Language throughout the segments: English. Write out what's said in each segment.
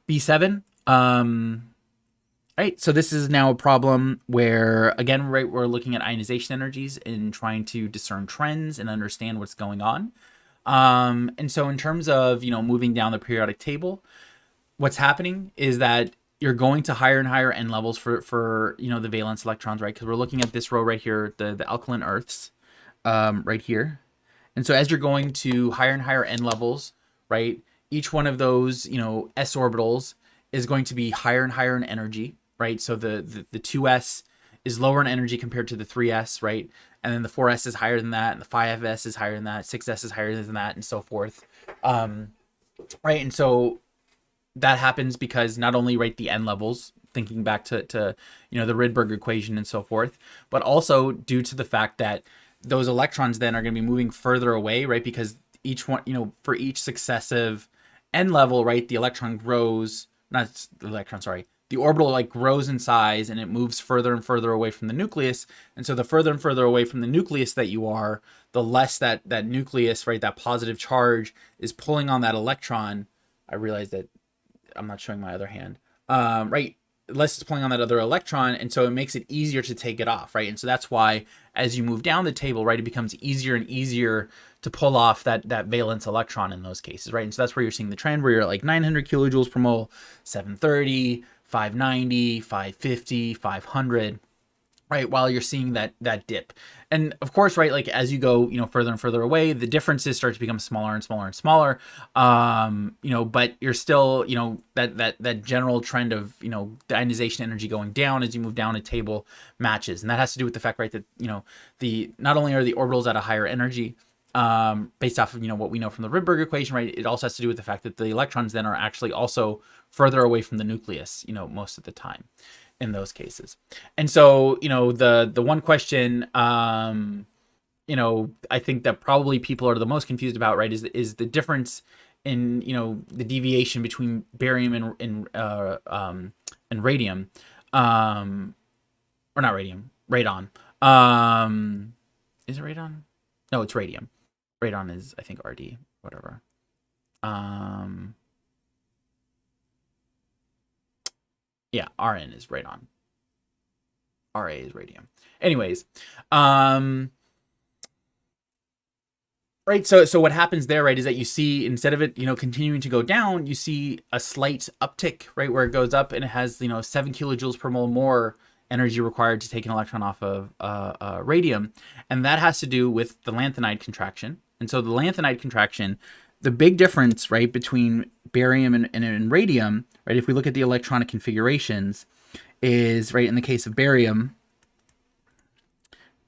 B7. Right, so this is now a problem where, again, right, we're looking at ionization energies and trying to discern trends and understand what's going on. And so in terms of, moving down the periodic table, what's happening is that you're going to higher and higher n levels for the valence electrons, right? Because we're looking at this row right here, the alkaline earths, right here. And so as you're going to higher and higher n levels, right, each one of those, s orbitals is going to be higher and higher in energy, right? So the 2s is lower in energy compared to the 3s, right? And then the 4s is higher than that, and the 5s is higher than that, 6s is higher than that, and so forth. Right, and so that happens because not only, right, the n levels, thinking back to the Rydberg equation and so forth, but also due to the fact that those electrons then are going to be moving further away, right? Because each one, for each successive n level, right, the electron grows, not the electron, sorry, the orbital like grows in size and it moves further and further away from the nucleus. And so the further and further away from the nucleus that you are, the less that nucleus, right, that positive charge is pulling on that electron. I realize that I'm not showing my other hand, right? Less is pulling on that other electron, and so it makes it easier to take it off, right? And so that's why as you move down the table, right, it becomes easier and easier to pull off that valence electron in those cases, right? And so that's where you're seeing the trend where you're at like 900 kilojoules per mole, 730, 590, 550, 500, right, while you're seeing that dip. And of course, right, like as you go, further and further away, the differences start to become smaller and smaller and smaller. But you're still, that general trend of, the ionization energy going down as you move down a table matches. And that has to do with the fact, right, that, the not only are the orbitals at a higher energy, based off of, what we know from the Rydberg equation, right, it also has to do with the fact that the electrons then are actually also further away from the nucleus, most of the time in those cases. And so, the one question, I think that probably people are the most confused about, right, is the difference in, the deviation between barium and radium, or not radium, radon. Is it radon? No, it's radium. Radon is, I think, RD, whatever. Yeah, Rn is radon. Ra is radium. Anyways, right. So what happens there, right, is that you see instead of it, continuing to go down, you see a slight uptick, right, where it goes up and it has, 7 kilojoules per mole more energy required to take an electron off of radium, and that has to do with the lanthanide contraction. And so the lanthanide contraction, the big difference, right, between barium and radium, right, if we look at the electronic configurations, is, right, in the case of barium,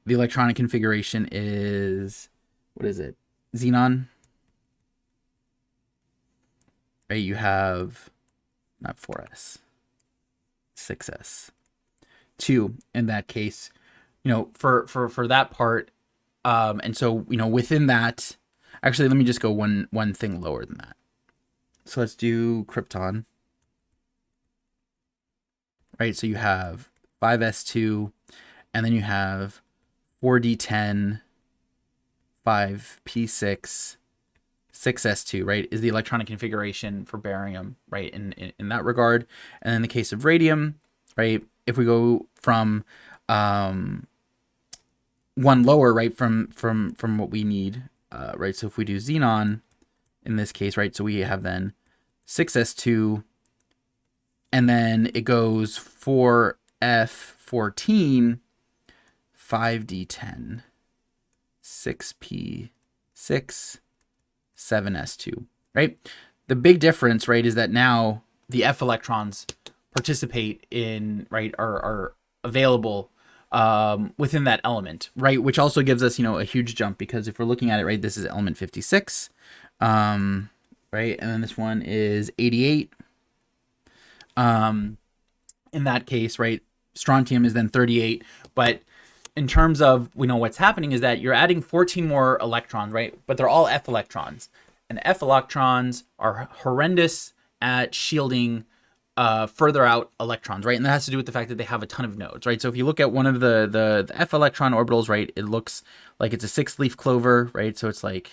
the electronic configuration is, what is it? Xenon. Right, you have not 4s, 6s, 2 in that case, for that part. And so, within that, actually, let me just go one thing lower than that. So let's do krypton. Right, so you have 5s2, and then you have 4d10, 5p6, 6s2, right, is the electronic configuration for barium, right, in that regard. And in the case of radium, right, if we go from one lower, right, from what we need, right, so if we do xenon in this case, right, so we have then 6s2, and then it goes 4f14, 5d10, 6p6, 7s2, right? The big difference, right, is that now the f electrons participate in, right, are available within that element, right, which also gives us, a huge jump, because if we're looking at it, right, this is element 56, right, and then this one is 88. In that case, right, strontium is then 38, but in terms of, what's happening is that you're adding 14 more electrons, right, but they're all f electrons, and f electrons are horrendous at shielding further out electrons, right? And that has to do with the fact that they have a ton of nodes, right? So if you look at one of the f electron orbitals, right, it looks like it's a 6-leaf clover, right? So it's like,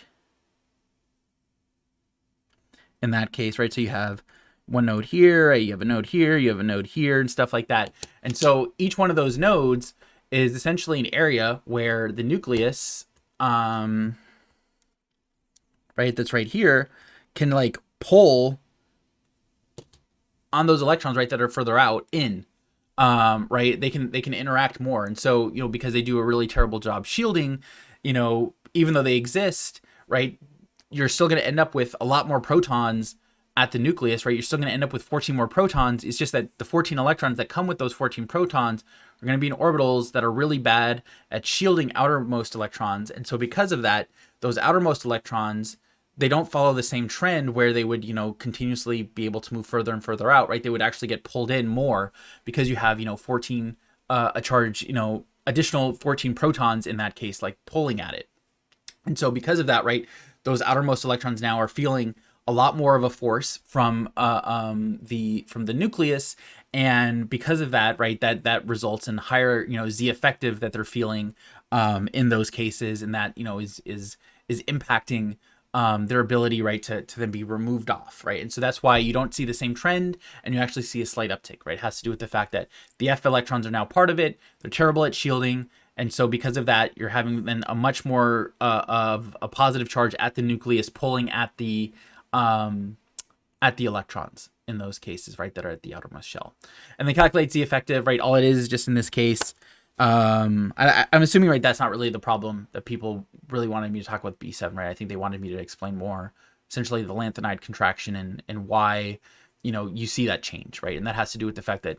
in that case, right, so you have one node here, right? You have a node here, you have a node here, and stuff like that. And so each one of those nodes is essentially an area where the nucleus, right, that's right here, can like pull on those electrons, right, that are further out in, right, they can interact more. And so, you know, because they do a really terrible job shielding, you know, even though they exist, right, you're still going to end up with a lot more protons at the nucleus, right? You're still going to end up with 14 more protons. It's just that the 14 electrons that come with those 14 protons are going to be in orbitals that are really bad at shielding outermost electrons. And so because of that, those outermost electrons, they don't follow the same trend where they would, you know, continuously be able to move further and further out, right? They would actually get pulled in more because you have, you know, 14, a charge, you know, additional 14 protons in that case, like pulling at it. And so because of that, right, those outermost electrons now are feeling a lot more of a force from the nucleus, and because of that, right, that results in higher, you know, Z effective that they're feeling in those cases, and that, you know, is impacting their ability, right, to then be removed off, right? And so that's why you don't see the same trend, and you actually see a slight uptick, right? It has to do with the fact that the F electrons are now part of it. They're terrible at shielding. And so because of that, you're having then a much more of a positive charge at the nucleus pulling at the electrons in those cases, right, that are at the outermost shell. And then calculate Z effective, right? All it is just in this case, I'm assuming, right, that's not really the problem that people really wanted me to talk about B7, right? I think they wanted me to explain more essentially the lanthanide contraction and why, you know, you see that change, right? And that has to do with the fact that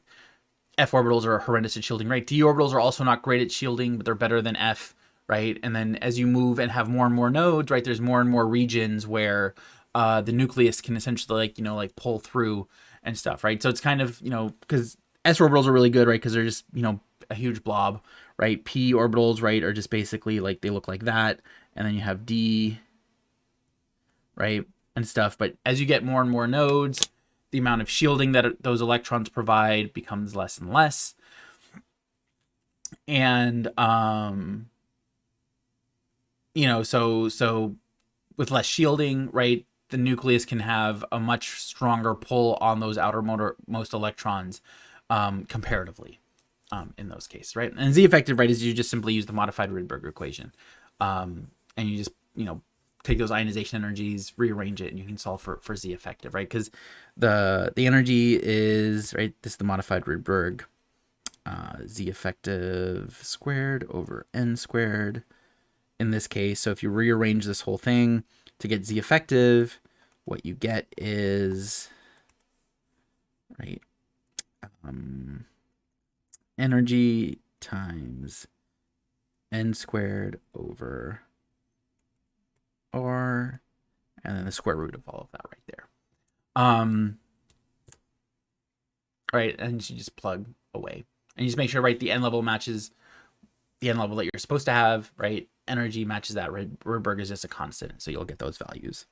F orbitals are horrendous at shielding, right? D orbitals are also not great at shielding, but they're better than F, right? And then as you move and have more and more nodes, right, there's more and more regions where the nucleus can essentially, like, you know, like pull through and stuff, right? So it's kind of, you know, because S orbitals are really good, right? Because they're just, you know, a huge blob, right? P orbitals, right, are just basically like, they look like that. And then you have D, right, and stuff. But as you get more and more nodes, the amount of shielding that those electrons provide becomes less and less. And, you know, so with less shielding, right, the nucleus can have a much stronger pull on those outermost electrons comparatively in those cases, right? And Z effective, right, is you just simply use the modified Rydberg equation. And you just, you know, take those ionization energies, rearrange it, and you can solve for Z effective, right? Because the energy is, right, this is the modified Rydberg, Z effective squared over N squared in this case. So if you rearrange this whole thing to get Z effective, what you get is, right, energy times N squared over R, and then the square root of all of that right there. Right, and you just plug away. And you just make sure, right, the N level matches the N level that you're supposed to have, right? Energy matches that. Rydberg is just a constant, so you'll get those values.